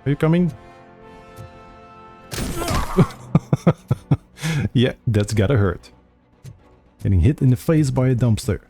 Are you coming? Yeah, that's gotta hurt. Getting hit in the face by a dumpster.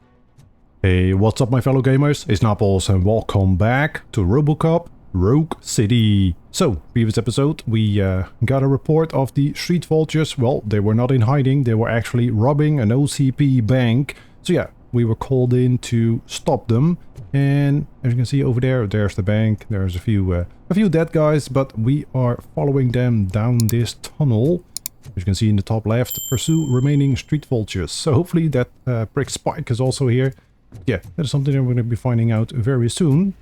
Hey, what's up my fellow gamers? It's Naples and welcome back to RoboCop Rogue City. So, previous episode we got a report of the street vultures. Well, they were not in hiding, they were actually robbing an OCP bank. So yeah, we were called in to stop them. And as you can see over there, there's the bank. There's a few dead guys, but we are following them down this tunnel. As you can see in the top left, pursue remaining street vultures. So hopefully that prick Spike is also here. Yeah, that is something that we're going to be finding out very soon.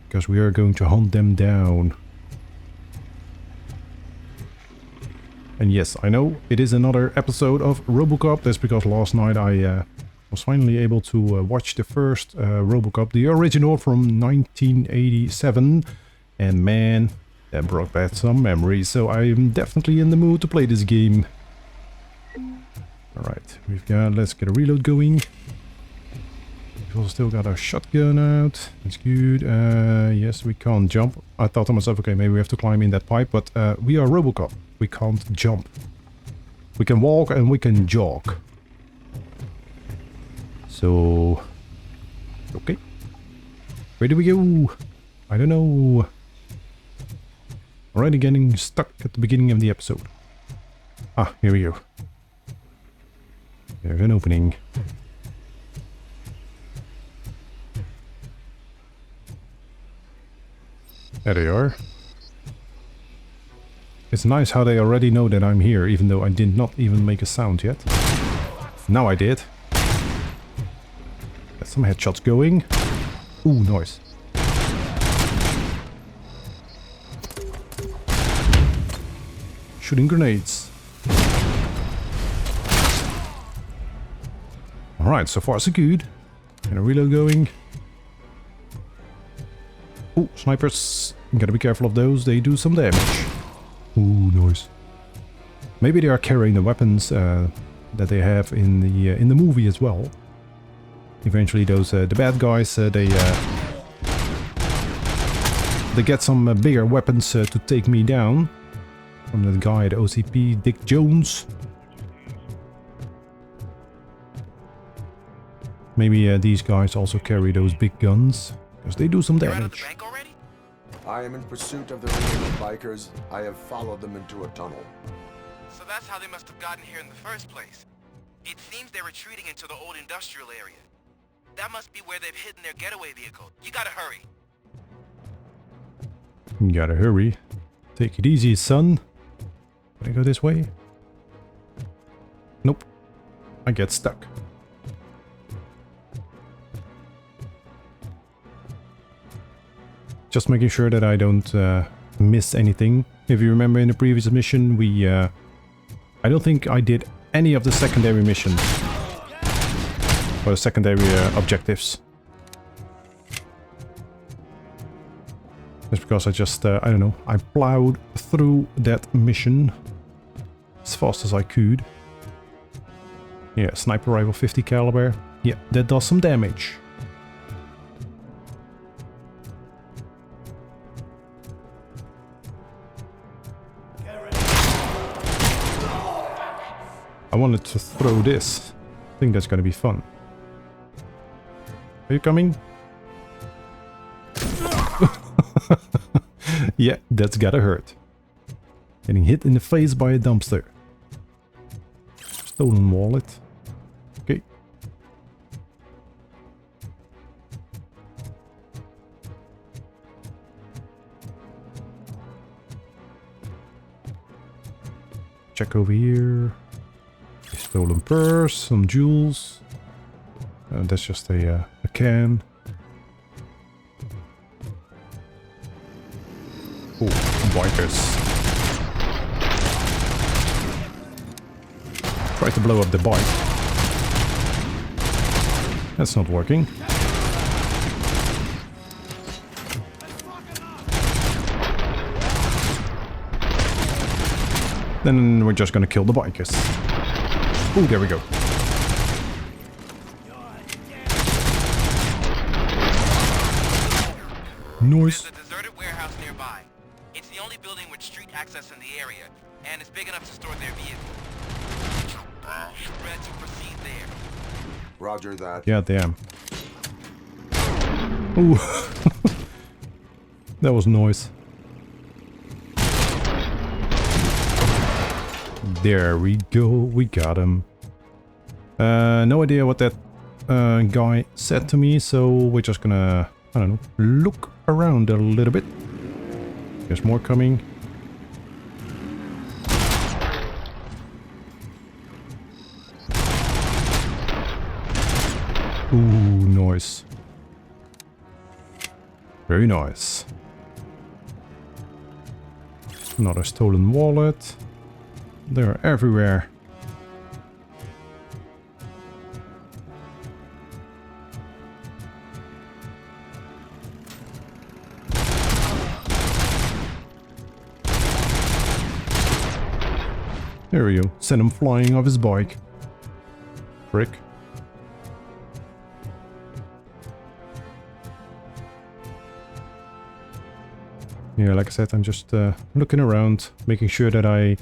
Because we are going to hunt them down. And yes, I know it is another episode of RoboCop. That's because last night I was finally able to watch the first RoboCop, the original from 1987. And man, that brought back some memories. So I'm definitely in the mood to play this game. Alright, let's get a reload going. We've also still got our shotgun out. That's good. Yes, we can't jump. I thought to myself, okay, maybe we have to climb in that pipe, but we are RoboCop. We can't jump. We can walk and we can jog. So, okay. Where do we go? I don't know. Already getting stuck at the beginning of the episode. Ah, here we go. There's an opening. There they are. It's nice how they already know that I'm here, even though I did not even make a sound yet. Now I did. Got some headshots going. Ooh, nice. Shooting grenades. Alright, so far so good. And a reload going. Ooh, snipers. Gotta be careful of those, they do some damage. Ooh, nice. Maybe they are carrying the weapons that they have in the movie as well. Eventually those, the bad guys, they get some bigger weapons to take me down. From that guy at OCP, Dick Jones. Maybe these guys also carry those big guns, because they do some damage. I am in pursuit of the remaining bikers. I have followed them into a tunnel. So that's how they must have gotten here in the first place. It seems they're retreating into the old industrial area. That must be where they've hidden their getaway vehicle. You gotta hurry. You gotta hurry. Take it easy, son. Can I go this way? Nope. I get stuck. Just making sure that I don't miss anything. If you remember in the previous mission, we... I don't think I did any of the secondary missions. Or the secondary objectives. That's because I just, I don't know, I plowed through that mission as fast as I could. Yeah, sniper rifle 50 caliber. Yeah, that does some damage. I wanted to throw this. I think that's gonna be fun. Are you coming? Yeah, that's gotta hurt. Getting hit in the face by a dumpster. Stolen wallet. Okay. Check over here. Stolen purse, some jewels. That's just a can. Oh, bikers. Try to blow up the bike. That's not working. Then we're just gonna kill the bikers. Oh, there we go. Nice. There's a deserted warehouse nearby. It's the only building with street access in the area, and it's big enough to store their vehicle. Spread to proceed there. Roger that. Yeah, damn. Ooh. That was noise. There we go, we got him. No idea what that guy said to me, so we're just gonna, I don't know, look around a little bit. There's more coming. Ooh, noise. Very nice. Another stolen wallet. They're everywhere. There we go. Send him flying off his bike. Frick. Yeah, like I said, I'm just looking around, making sure that I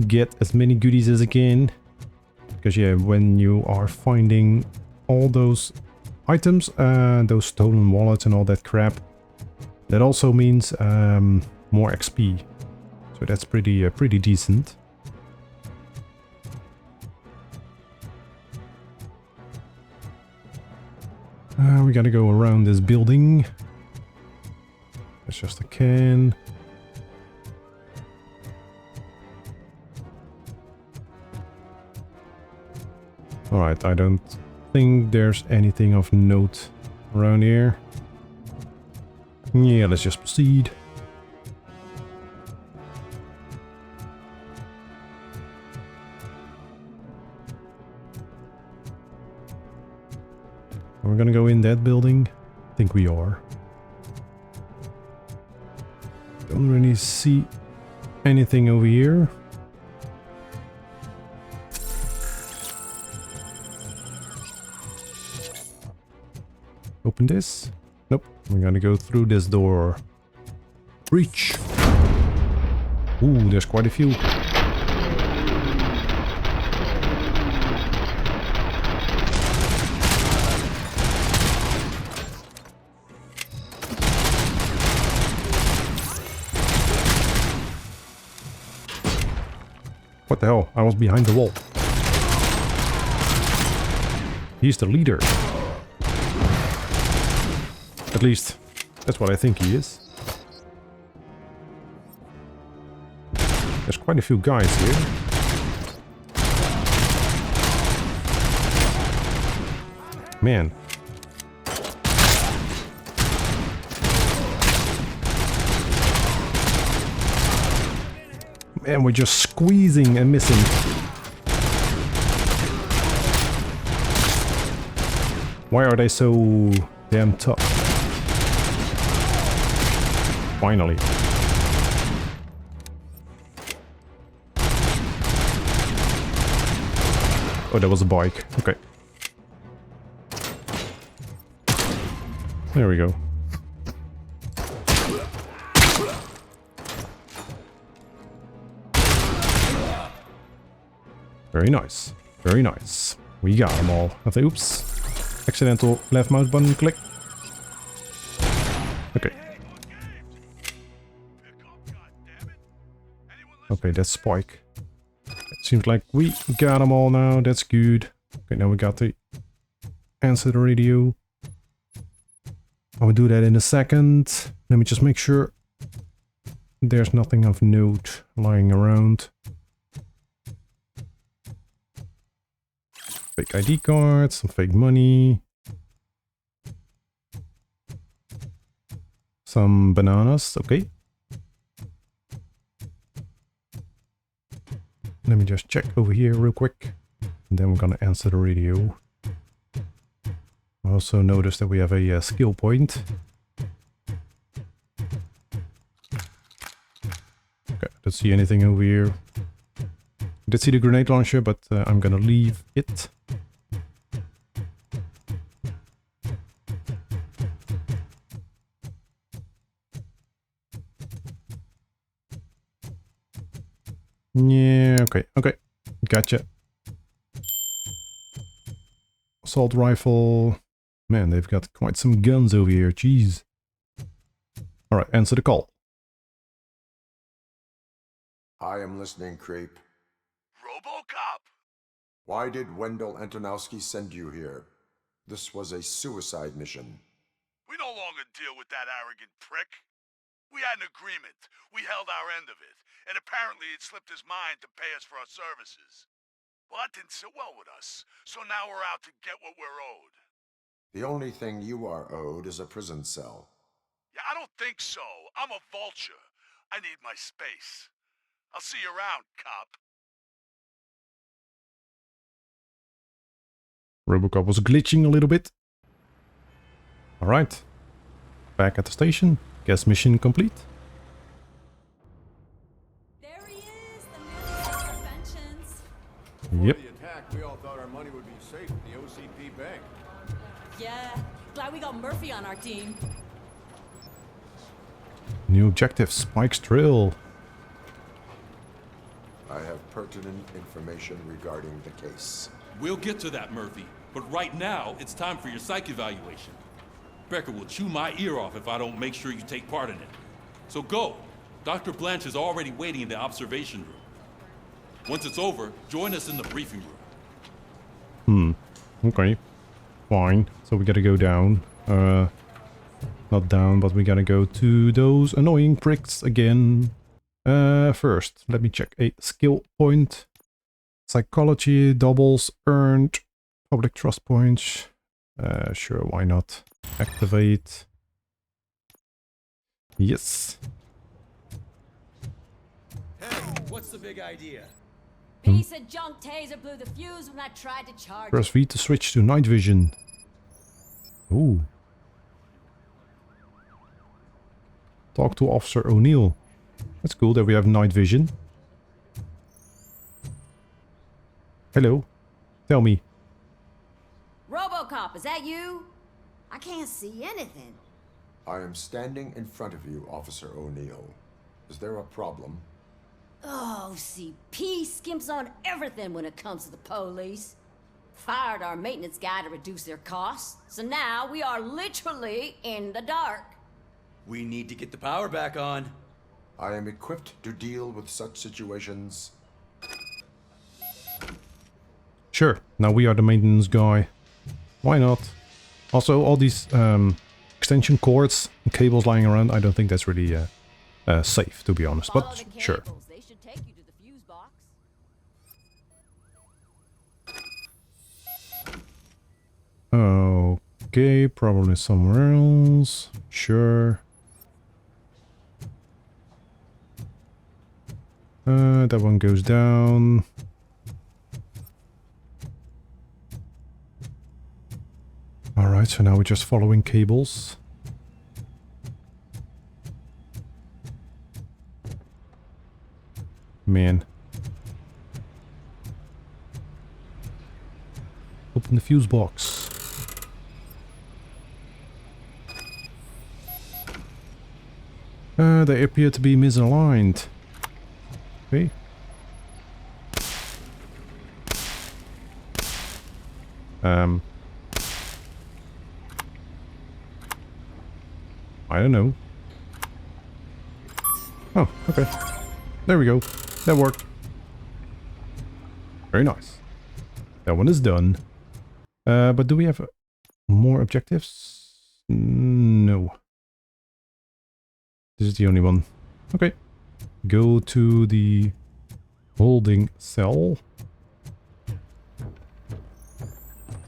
get as many goodies as I can. Because yeah, when you are finding all those items, those stolen wallets and all that crap, that also means more XP. So that's pretty decent. We gotta go around this building. That's just a can. Alright, I don't think there's anything of note around here. Yeah, let's just proceed. We're gonna go in that building. I think we are. Don't really see anything over here. Open this. Nope. We're gonna go through this door. Breach. Ooh, there's quite a few. What the hell? I was behind the wall. He's the leader. At least, that's what I think he is. There's quite a few guys here. Man. Man, we're just squeezing and missing. Why are they so damn tough? Finally. Oh, that was a bike. Okay. There we go. Very nice. Very nice. We got them all. I think, oops. Accidental left mouse button click. Okay. Okay, that's Spike. It seems like we got them all now. That's good. Okay, now we got the answer the radio. I will do that in a second. Let me just make sure there's nothing of note lying around. Fake ID cards, some fake money. Some bananas, okay. Let me just check over here real quick. And then we're gonna answer the radio. I also noticed that we have a skill point. Okay, don't see anything over here. Did see the grenade launcher, but I'm gonna leave it. Yeah, okay. Gotcha. Assault rifle. Man, they've got quite some guns over here. Jeez. Alright, answer the call. I am listening, creep. RoboCop! Why did Wendell Antonowski send you here? This was a suicide mission. We no longer deal with that arrogant prick. We had an agreement. We held our end of it. And apparently it slipped his mind to pay us for our services. Well, that didn't sit well with us. So now we're out to get what we're owed. The only thing you are owed is a prison cell. Yeah, I don't think so. I'm a vulture. I need my space. I'll see you around, cop. RoboCop was glitching a little bit. Alright. Back at the station. Guess mission complete. There he is, the man of interventions. Yep. Before the attack, we all thought our money would be safe in the OCP bank. Yeah, glad we got Murphy on our team. New objective, Spike's Trail. I have pertinent information regarding the case. We'll get to that, Murphy. But right now, it's time for your psych evaluation. Becker will chew my ear off if I don't make sure you take part in it. So go. Dr. Blanche is already waiting in the observation room. Once it's over, join us in the briefing room. Okay. Fine. So we gotta go down. Not down, but we gotta go to those annoying pricks again. First, let me check a skill point. Psychology, doubles, earned, public trust points. Sure, why not? Activate. Yes. Hey, what's the big idea? Piece of junk taser blew the fuse when I tried to charge Press it. V to switch to night vision. Ooh. Talk to Officer O'Neill. That's cool that we have night vision. Hello. Tell me. RoboCop, is that you? I can't see anything. I am standing in front of you, Officer O'Neill. Is there a problem? Oh, CP skimps on everything when it comes to the police. Fired our maintenance guy to reduce their costs, so now we are literally in the dark. We need to get the power back on. I am equipped to deal with such situations. Sure, now we are the maintenance guy. Why not? Also, all these extension cords and cables lying around, I don't think that's really safe, to be honest, Follow but the sure. cables. They should take you to the fuse box. Okay, probably somewhere else. Sure. That one goes down. Alright, so now we're just following cables. Man. Open the fuse box. They appear to be misaligned. Okay. I don't know. Oh, okay. There we go. That worked. Very nice. That one is done. But do we have more objectives? No. This is the only one. Okay. Go to the holding cell.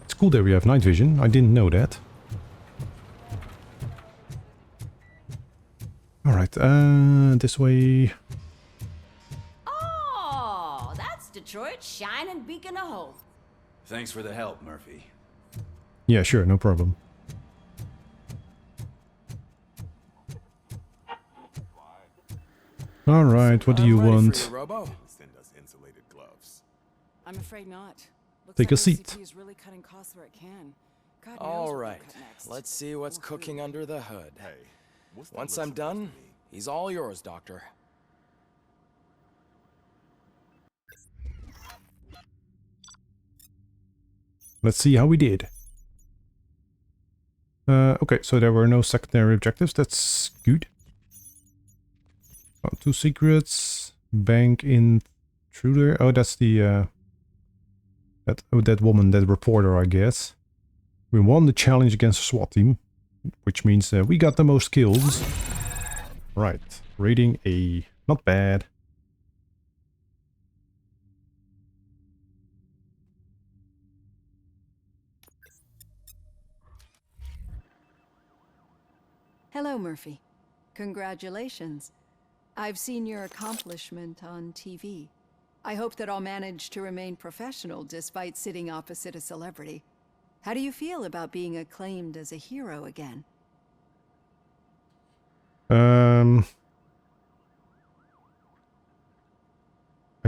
It's cool that we have night vision. I didn't know that. Alright, this way. Oh, that's Detroit's shining beacon of hope. Thanks for the help, Murphy. Yeah, sure, no problem. Alright, what do you want? Robo? Send us insulated gloves. I'm afraid not. Looks Take like a seat. OCP is really cutting costs where it can. God knows All what they'll right, cut next. let's see what's Or who. cooking under the hood. Hey, what's that Once look I'm supposed done, to be? he's all yours, Doctor. Let's see how we did. Okay, so there were no secondary objectives. That's good. Oh, 2 secrets. Bank intruder. Oh, that's the that woman, that reporter, I guess. We won the challenge against the SWAT team, which means we got the most kills. Right, rating A. Not bad. Hello, Murphy. Congratulations. I've seen your accomplishment on TV. I hope that I'll manage to remain professional despite sitting opposite a celebrity. How do you feel about being acclaimed as a hero again? I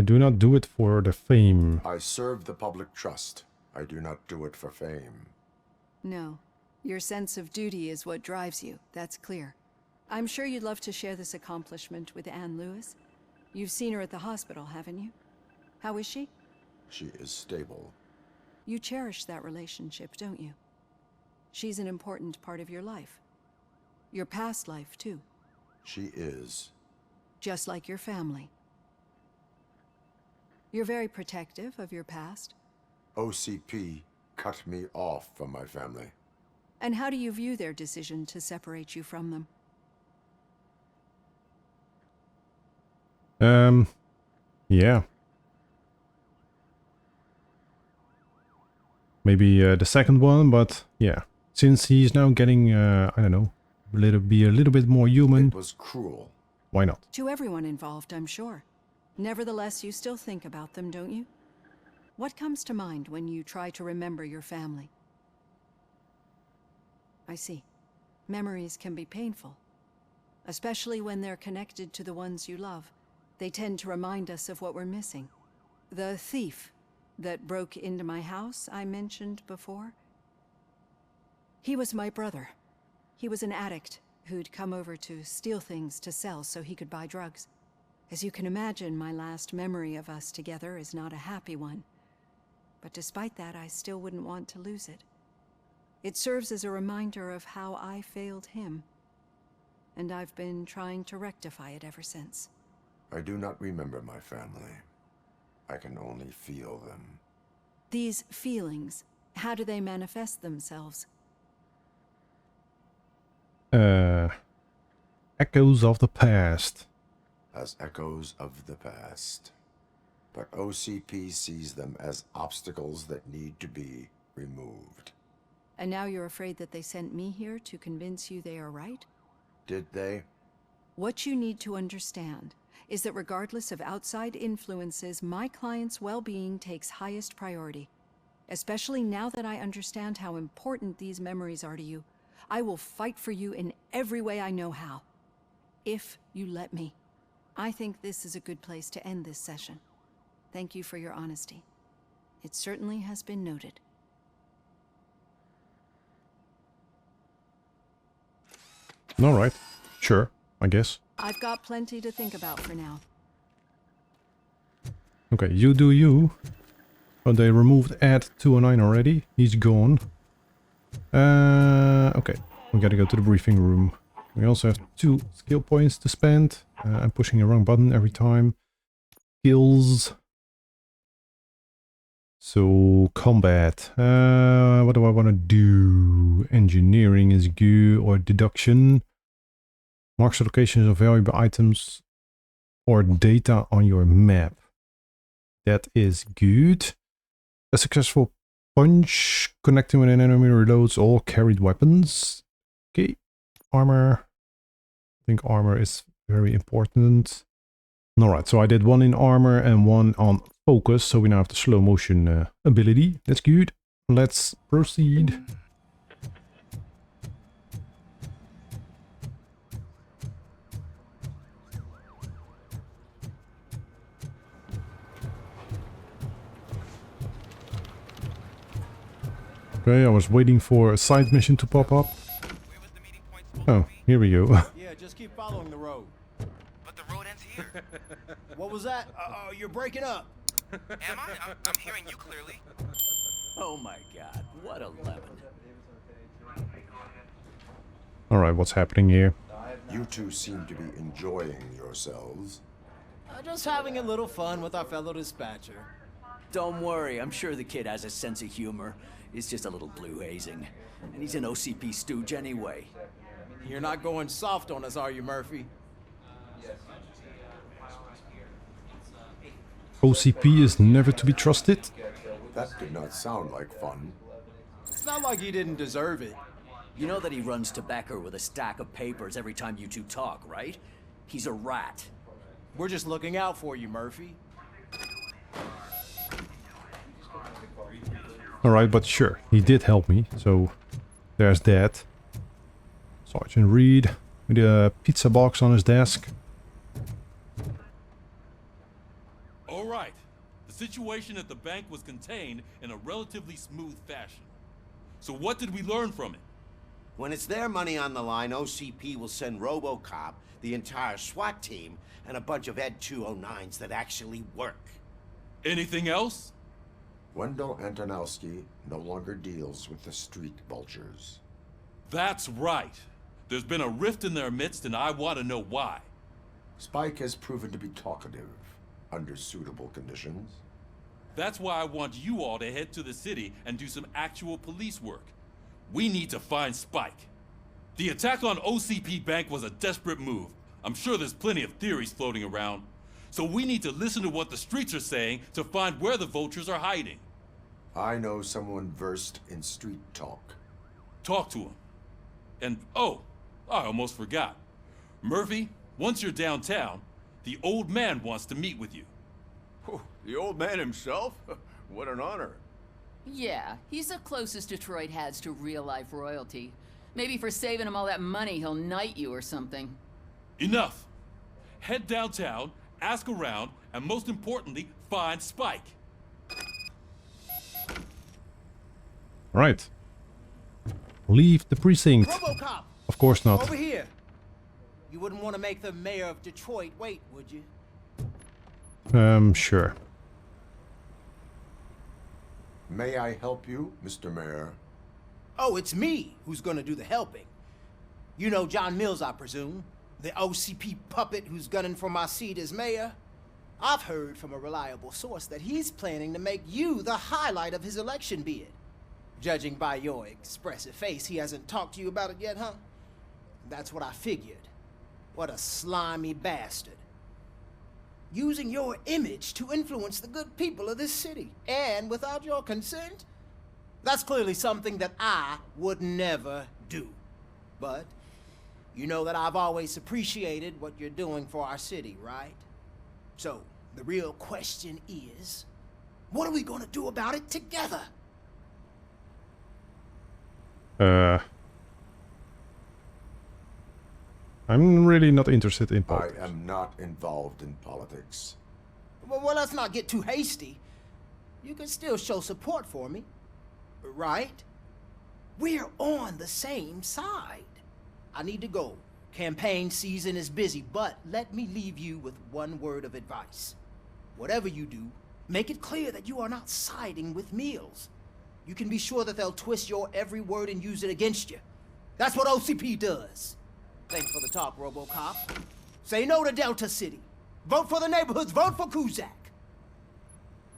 do not do it for the fame. I serve the public trust. I do not do it for fame. No. Your sense of duty is what drives you, that's clear. I'm sure you'd love to share this accomplishment with Anne Lewis. You've seen her at the hospital, haven't you? How is she? She is stable. You cherish that relationship, don't you? She's an important part of your life. Your past life, too. She is. Just like your family. You're very protective of your past. OCP cut me off from my family. And how do you view their decision to separate you from them? Yeah. Maybe the second one, but yeah. Since he's now getting, I don't know, a little bit more human. It was cruel. Why not? To everyone involved, I'm sure. Nevertheless, you still think about them, don't you? What comes to mind when you try to remember your family? I see. Memories can be painful. Especially when they're connected to the ones you love. They tend to remind us of what we're missing. The thief that broke into my house I mentioned before. He was my brother. He was an addict who'd come over to steal things to sell so he could buy drugs. As you can imagine, my last memory of us together is not a happy one. But despite that, I still wouldn't want to lose it. It serves as a reminder of how I failed him. And I've been trying to rectify it ever since. I do not remember my family. I can only feel them. These feelings, how do they manifest themselves? Echoes of the past. As echoes of the past. But OCP sees them as obstacles that need to be removed. And now you're afraid that they sent me here to convince you they are right? Did they? What you need to understand is that regardless of outside influences, my client's well-being takes highest priority. Especially now that I understand how important these memories are to you, I will fight for you in every way I know how. If you let me. I think this is a good place to end this session. Thank you for your honesty. It certainly has been noted. Alright, sure, I guess. I've got plenty to think about for now. Okay, you do you. Oh, they removed Ed 209 already. He's gone. Okay, we gotta go to the briefing room. We also have 2 skill points to spend. I'm pushing the wrong button every time. Skills. So, combat. What do I want to do? Engineering is good, or deduction. Marks the locations of valuable items or data on your map. That is good. A successful punch connecting with an enemy reloads all carried weapons. Okay. Armor. I think armor is very important. Alright, so I did 1 in armor and 1 on focus, so we now have the slow motion ability. That's good. Let's proceed. Okay, I was waiting for a side mission to pop up. Oh, here we go. Yeah, just keep following the road. But the road ends here. What was that? You're breaking up. Am I? I'm hearing you clearly. Oh my god, what a lemon. Alright, what's happening here? You two seem to be enjoying yourselves. Just having a little fun with our fellow dispatcher. Don't worry, I'm sure the kid has a sense of humor. It's just a little blue hazing. And he's an OCP stooge anyway. You're not going soft on us, are you, Murphy? OCP is never to be trusted? That did not sound like fun. It's not like he didn't deserve it. You know that he runs to Becker with a stack of papers every time you two talk, right? He's a rat. We're just looking out for you, Murphy. Alright, but sure, he did help me, so there's that. Sergeant Reed with a pizza box on his desk. Alright, the situation at the bank was contained in a relatively smooth fashion. So what did we learn from it? When it's their money on the line, OCP will send RoboCop, the entire SWAT team, and a bunch of Ed 209s that actually work. Anything else? Wendell Antonowski no longer deals with the street vultures. That's right. There's been a rift in their midst and I want to know why. Spike has proven to be talkative under suitable conditions. That's why I want you all to head to the city and do some actual police work. We need to find Spike. The attack on OCP Bank was a desperate move. I'm sure there's plenty of theories floating around. So we need to listen to what the streets are saying to find where the vultures are hiding. I know someone versed in street talk. Talk to him. And, oh, I almost forgot. Murphy, once you're downtown, the old man wants to meet with you. Whew, the old man himself? What an honor. Yeah, he's the closest Detroit has to real-life royalty. Maybe for saving him all that money, he'll knight you or something. Enough. Head downtown, ask around, and most importantly, find Spike. Right. Leave the precinct. RoboCop! Of course not. Over here! You wouldn't want to make the mayor of Detroit wait, would you? Sure. May I help you, Mr. Mayor? Oh, it's me who's gonna do the helping. You know John Mills, I presume? The OCP puppet who's gunning for my seat as mayor? I've heard from a reliable source that he's planning to make you the highlight of his election bid. Judging by your expressive face, he hasn't talked to you about it yet, huh? That's what I figured. What a slimy bastard. Using your image to influence the good people of this city, and without your consent? That's clearly something that I would never do. But you know that I've always appreciated what you're doing for our city, right? So, the real question is, what are we gonna do about it together? I'm really not interested in politics. I am not involved in politics. Well, let's not get too hasty. You can still show support for me, right? We're on the same side. I need to go. Campaign season is busy, but let me leave you with one word of advice. Whatever you do, make it clear that you are not siding with Mills. You can be sure that they'll twist your every word and use it against you. That's what OCP does. Thanks for the talk, RoboCop. Say no to Delta City. Vote for the neighborhoods. Vote for Kuzak.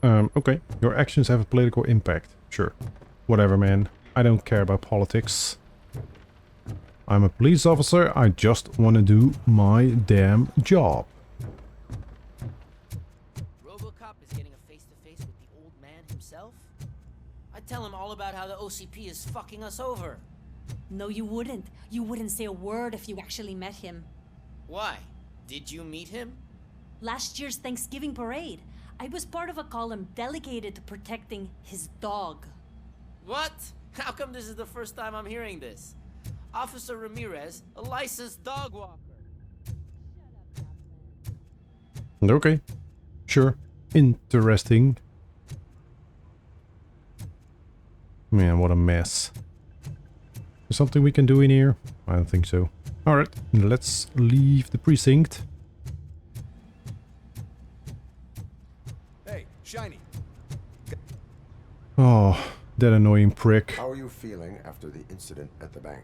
Okay. Your actions have a political impact. Sure. Whatever, man. I don't care about politics. I'm a police officer. I just want to do my damn job. RoboCop is getting a face-to-face with the old man himself? I'd tell him all about how the OCP is fucking us over. No, you wouldn't. You wouldn't say a word if you actually met him. Why? Did you meet him? Last year's Thanksgiving parade, I was part of a column delegated to protecting his dog. What? How come this is the first time I'm hearing this? Officer Ramirez, a licensed dog walker. Okay. Sure. Interesting. Man, what a mess. Is something we can do in here? I don't think so. Alright, let's leave the precinct. Hey, Shiny. Oh, That annoying prick. How are you feeling after the incident at the bank?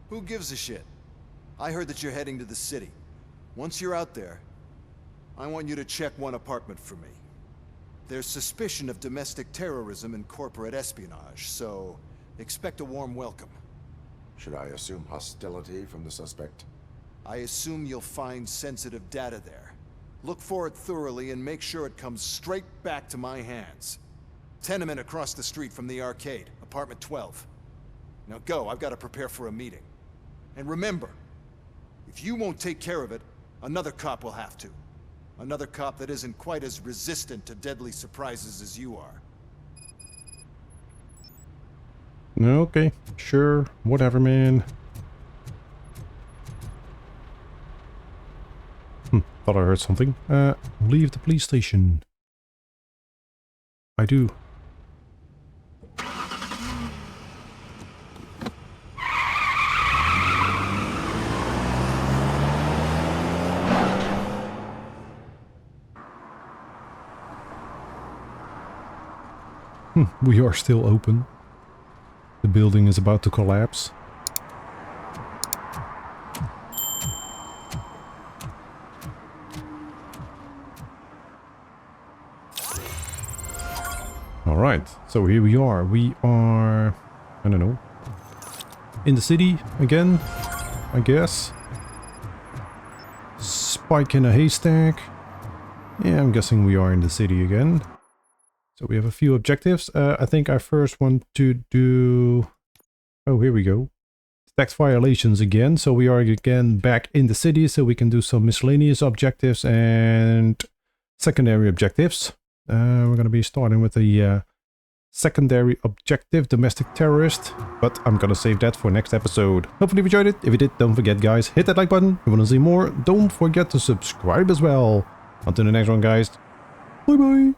Who gives a shit? I heard that you're heading to the city. Once you're out there, I want you to check one apartment for me. There's suspicion of domestic terrorism and corporate espionage, so expect a warm welcome. Should I assume hostility from the suspect? I assume you'll find sensitive data there. Look for it thoroughly and make sure it comes straight back to my hands. Tenement across the street from the arcade, apartment 12. Now go, I've got to prepare for a meeting. And remember, if you won't take care of it, another cop will have to. Another cop that isn't quite as resistant to deadly surprises as you are. Okay, sure, whatever, man. Thought I heard something. Leave the police station. I do. We are still open. The building is about to collapse. Alright, so here we are. We are, I don't know, in the city again, I guess. Spike in a haystack. Yeah, I'm guessing we are in the city again. So we have a few objectives. I think I first want to do... Oh, here we go. Tax violations again. So we are again back in the city, so we can do some miscellaneous objectives and secondary objectives. We're going to be starting with the secondary objective, domestic terrorist. But I'm going to save that for next episode. Hopefully you enjoyed it. If you did, don't forget, guys, hit that like button. If you want to see more, don't forget to subscribe as well. Until the next one, guys. Bye-bye.